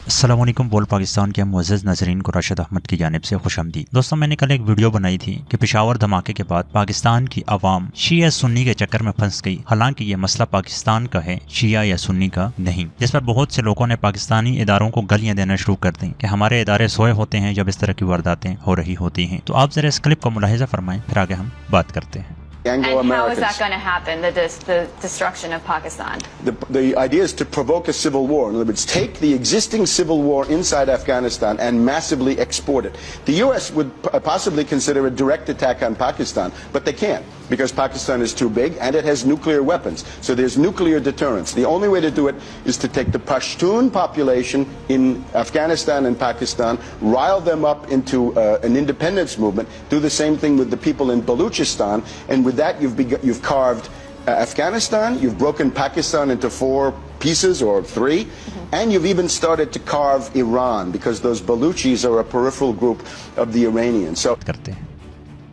अस्सलाम वालेकुम। बोल पाकिस्तान के मुअज़्ज़ज़ नाज़रीन को राशिद अहमद की जानिब से खुशामदीद। दोस्तों, मैंने कल एक वीडियो बनाई थी कि पेशावर धमाके के बाद पाकिस्तान की आवाम शिया सुन्नी के चक्कर में फंस गई। हालांकि ये मसला पाकिस्तान का है, शिया या सुन्नी का नहीं। जिस पर बहुत से लोगों ने पाकिस्तानी इदारों को गालियां देना शुरू कर दी कि हमारे इदारे सोए होते हैं जब इस तरह की वारदातें हो रही होती हैं। तो आप जरा इस क्लिप का मुलाहिजा फरमाएं, फिर आगे हम बात करते हैं। And how is that going to happen, the destruction of Pakistan? The idea is to provoke a civil war. In other words, take the existing civil war inside Afghanistan and massively export it. The U.S. would possibly consider a direct attack on Pakistan, but they can't because Pakistan is too big and it has nuclear weapons. So there's nuclear deterrence. The only way to do it is to take the Pashtun population in Afghanistan and Pakistan, rile them up into an independence movement, do the same thing with the people in Baluchistan, and with that you've carved Afghanistan, you've broken Pakistan into 4 pieces or 3, and you've even started to carve Iran because those Baluchis are a peripheral group of the Iranians. So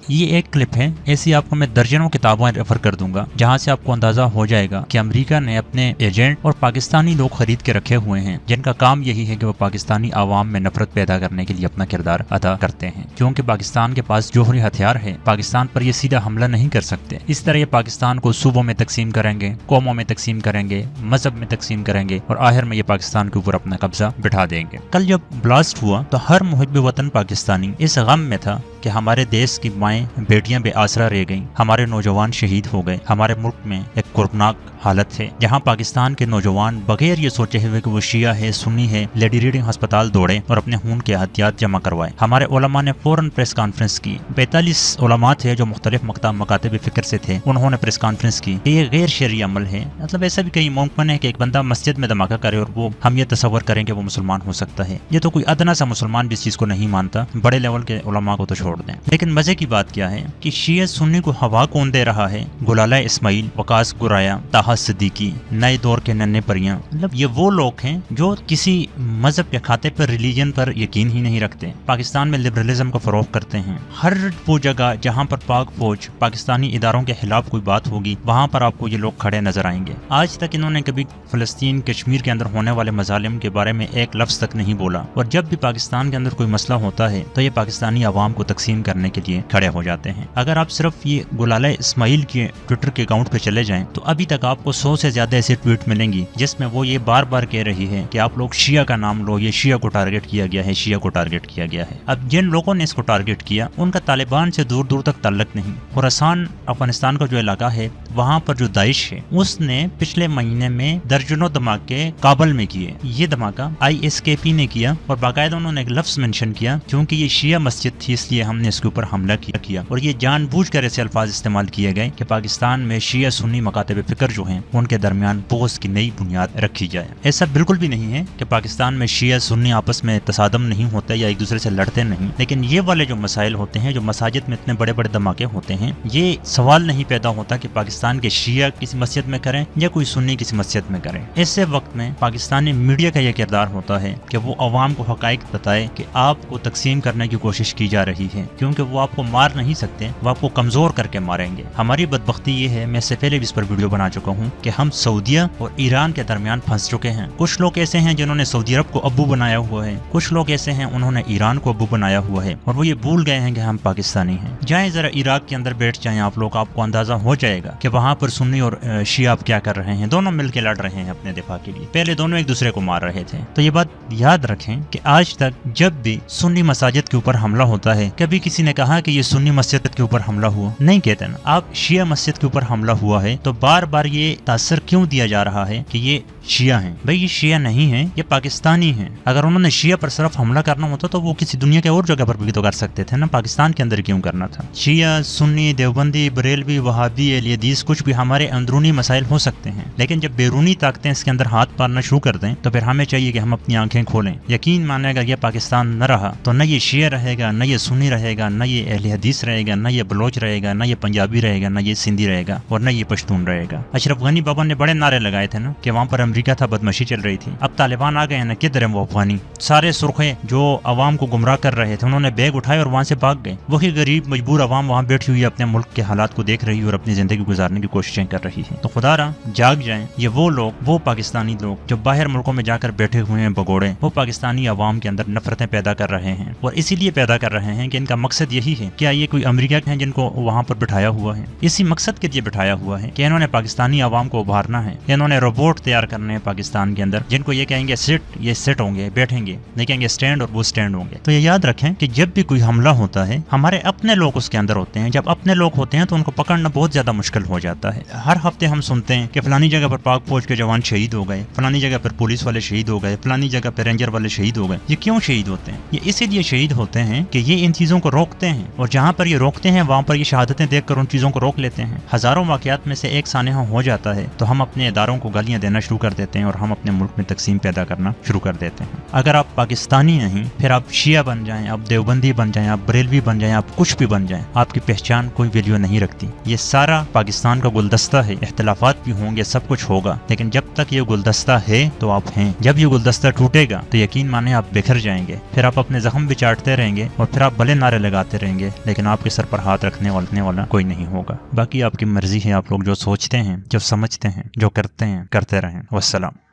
ये एक clip है, ऐसी आपको मैं दर्जनों किताबें refer कर दूंगा जहां से आपको अंदाजा हो जाएगा कि अमेरिका ने अपने एजेंट और पाकिस्तानी लोग खरीद के रखे हुए हैं जिनका काम यही है कि वो पाकिस्तानी आवाम में नफरत पैदा करने के लिए अपना किरदार अदा करते हैं। क्योंकि पाकिस्तान के पास जोहरी हथियार है, पाकिस्तान पर ये सीधा हमला नहीं कर सकते। इस तरह ये पाकिस्तान को सूबों में तकसीम करेंगे, कौमों में तकसीम करेंगे, मजहब में तकसीम करेंगे और आखिर में ये पाकिस्तान के ऊपर अपना कब्जा बिठा देंगे। कल जब ब्लास्ट हुआ तो हर मुहिब वतन पाकिस्तानी इस गम में था कि हमारे देश की माएँ बेटियां बेआसरा रह गईं, हमारे नौजवान शहीद हो गए। हमारे मुल्क में एक कर्बनाक हालत है जहां पाकिस्तान के नौजवान बगैर ये सोचे हुए कि वो शिया है सुन्नी है, लेडी रीडिंग अस्पताल दौड़े और अपने खून के एहतियात जमा करवाए। हमारे उलमा ने फौरन प्रेस कॉन्फ्रेंस की। 45 उलमा थे जो मुख्तलिफ मकातब फिक्र से थे, उन्होंने प्रेस कॉन्फ्रेंस की कि ये गैर शरई अमल है। मतलब ऐसा भी कहीं मुमकिन है कि एक बंदा मस्जिद में धमाका करे और वो हम ये तस्वर करें कि वो मुसलमान हो सकता है। ये तो कोई अदना सा मुसलमान भी इस चीज को नहीं मानता, बड़े लेवल के उलमा को तो छोड़ दें। लेकिन मजे की बात क्या है कि शिया सुन्नी को हवा कौन दे रहा है? गुलाला इस्माइल, वकास गुराया, ताहा सिद्दीकी, नए दौर के नन्हे परियां। मतलब ये वो लोग हैं जो किसी मजहब के खाते पर, रिलीजन पर यकीन ही नहीं रखते। पाकिस्तान में लिबरलिज्म को फरोग करते हैं। हर वो जगह जहां पर पाक फौज पाकिस्तानी इदारों के खिलाफ कोई बात होगी वहां पर आपको ये लोग खड़े नजर आएंगे। आज तक इन्होंने कभी फलस्तीन कश्मीर के अंदर होने वाले मजालिम के बारे में एक लफ्ज तक नहीं बोला। और जब भी पाकिस्तान के अंदर कोई मसला होता है तो ये पाकिस्तानी आवाम को तकसीम करने के लिए खड़े हो जाते हैं। अगर आप सिर्फ ये गुलाला इस्माइल के ट्विटर के अकाउंट पे चले जाएं तो अभी तक आपको 100 से ज्यादा ऐसे ट्वीट मिलेंगी जिसमें वो ये बार बार कह रही है कि आप लोग शिया का नाम लो, ये शिया को टारगेट किया गया है, शिया को टारगेट किया गया है। अब जिन लोगों ने इसको टारगेट किया उनका तालिबान से दूर दूर तक ताल्लुक नहीं। खुरासान अफगानिस्तान का जो इलाका है वहाँ पर जो दाइश है उसने पिछले महीने में दर्जनों धमाके काबल में किए। ये धमाका ISKP ने किया और बाकायदा उन्होंने एक लफ्ज मेंशन किया क्योंकि ये शिया मस्जिद थी इसलिए हमने इसके ऊपर हमला किया। और ये जानबूझकर ऐसे अल्फाज इस्तेमाल किए गए कि पाकिस्तान में शिया सुन्नी मकातब फिक्र जो हैं उनके दरमियान बोझ की नई बुनियाद रखी जाए। ऐसा बिल्कुल भी नहीं है कि पाकिस्तान में शिया सुन्नी आपस में तसादम नहीं होता या एक दूसरे से लड़ते नहीं। लेकिन ये वाले जो मसाइल होते हैं, जो मसाजिद में इतने बड़े बड़े धमाके होते हैं, ये सवाल नहीं पैदा होता कि पाकिस्तान के शिया किसी मस्जिद में करें या कोई सुन्नी किसी मस्जिद में करें। ऐसे वक्त में पाकिस्तानी मीडिया का यह किरदार होता है कि वो अवाम को हकाइक बताए कि आपको तकसीम करने की कोशिश की जा रही है, क्योंकि वो आपको मार नहीं सकते, वो आपको कमजोर करके मारेंगे। हमारी बदबख्ती ये है, मैं इससे पहले भी इस पर वीडियो बना चुका हूँ, कि हम सऊदीया और ईरान के दरमियान फंस चुके हैं। कुछ लोग ऐसे हैं जिन्होंने सऊदी अरब को अब्बू बनाया हुआ है, कुछ लोग ऐसे हैं उन्होंने ईरान को अब्बू बनाया हुआ है और वो ये भूल गए हैं कि हम पाकिस्तानी हैं। जाएं जरा इराक के अंदर बैठ जाएं आप लोग, आपको अंदाजा हो जाएगा कि वहाँ पर सुन्नी और शिया क्या कर रहे हैं। दोनों मिलकर लड़ रहे हैं अपने दिफा के लिए। पहले दोनों एक दूसरे को मार रहे थे। तो ये बात याद रखें कि आज तक जब भी सुन्नी मसाजिद के ऊपर हमला होता है, कभी किसी ने कहा कि ये सुन्नी मस्जिद के ऊपर हमला हुआ? नहीं कहते ना। आप शिया मस्जिद के ऊपर हमला हुआ है तो बार बार ये तासर क्यों दिया जा रहा है कि ये शिया हैं? भाई ये शिया नहीं है, ये पाकिस्तानी हैं। अगर उन्होंने शिया पर सिर्फ हमला करना होता तो वो किसी दुनिया के और जगह पर भी तो कर सकते थे ना, पाकिस्तान के अंदर क्यों करना था? शिया सुन्नी देवबंदी बरेलवी वहाबी अहले हदीस कुछ भी हमारे अंदरूनी मसाइल हो सकते हैं, लेकिन जब बैरूनी ताकतें इसके अंदर हाथ मारना शुरू कर दें तो फिर हमें चाहिए कि हम अपनी आंखें खोलें। यकीन मानेगा ये पाकिस्तान न रहा तो न ये शिया रहेगा, न ये सुन्नी रहेगा, न ये अहले हदीस रहेगा, न ये बलोच रहेगा, न ये पंजाबी रहेगा, न ये सिंधी रहेगा और न ये पश्तून रहेगा। अशरफ गनी बाबा ने बड़े नारे लगाए थे ना कि वहाँ पर امریکہ تھا بدمعشی چل رہی تھی. اب طالبان آ گئے ہیں نا, کدھر ہیں وہ افغانی سارے سرخے جو عوام کو گمراہ کر رہے تھے, انہوں نے بیگ اٹھائے اور وہاں سے بھاگ گئے. وہی غریب مجبور عوام وہاں بیٹھی ہوئی اپنے ملک کے حالات کو دیکھ رہی ہے اور اپنی زندگی گزارنے کی کوششیں کر رہی ہے. تو خدا را جاگ جائیں. یہ وہ لوگ, وہ پاکستانی لوگ جو باہر ملکوں میں جا کر بیٹھے ہوئے ہیں بگوڑے, وہ پاکستانی عوام کے اندر نفرتیں پیدا کر رہے ہیں, اور اسی لیے پیدا کر رہے ہیں کہ ان کا مقصد یہی ہے. کیا یہ کوئی امریکہ کے ہیں جن کو وہاں پر بٹھایا ہوا ہے؟ اسی مقصد کے لیے بٹھایا ہوا ہے کہ انہوں نے پاکستانی عوام کو ابھارنا ہے. انہوں نے روبوٹ تیار کرنے ہیں پاکستان کے اندر, جن کو یہ کہیں گے سٹ, یہ سٹ ہوں گے, بیٹھیں گے, نہیں کہیں گے اسٹینڈ, اور وہ اسٹینڈ ہوں گے. تو یہ یاد رکھیں کہ جب بھی کوئی حملہ ہوتا ہے, ہمارے اپنے لوگ اس کے اندر ہوتے ہیں. جب اپنے لوگ ہوتے ہیں تو ان کو پکڑنا بہت زیادہ مشکل ہو جاتا ہے. ہر ہفتے ہم سنتے ہیں کہ فلانی جگہ پر پاک فوج کے جوان شہید ہو گئے, فلانی جگہ پر پولیس والے شہید ہو گئے, فلانی جگہ پر رینجر والے شہید ہو گئے. یہ کیوں شہید ہوتے ہیں؟ یہ اسی لیے شہید ہوتے ہیں کہ یہ ان چیزوں کو روکتے ہیں, اور جہاں پر یہ روکتے ہیں وہاں پر یہ شہادتیں دیکھ کر ان چیزوں کو روک لیتے ہیں. ہزاروں واقعات میں سے ایک سانحہ ہو جاتا ہے تو ہم اپنے اداروں کو گالیاں دینا شروع کر دیتے ہیں, اور ہم اپنے ملک میں تقسیم پیدا کرنا شروع کر دیتے ہیں. اگر آپ پاکستانی نہیں, پھر آپ شیعہ بن جائیں, آپ دیوبندی بن جائیں, آپ بریلوی بن جائیں, آپ کچھ بھی بن جائیں, آپ کی پہچان کوئی ویلیو نہیں رکھتی. یہ سارا پاکستان کا گلدستہ ہے. اختلافات بھی ہوں گے, سب کچھ ہوگا, لیکن جب تک یہ گلدستہ ہے تو آپ ہیں. جب یہ گلدستہ ٹوٹے گا تو یقین مانیں آپ بکھر جائیں گے. پھر آپ اپنے زخم بھی چاٹتے رہیں گے, اور پھر آپ بھلے نعرے لگاتے رہیں گے, لیکن آپ کے سر پر ہاتھ رکھنے والا کوئی نہیں ہوگا. باقی آپ کی مرضی ہے, آپ لوگ جو سوچتے ہیں, جو سمجھتے ہیں, جو کرتے ہیں, کرتے رہیں. والسلام.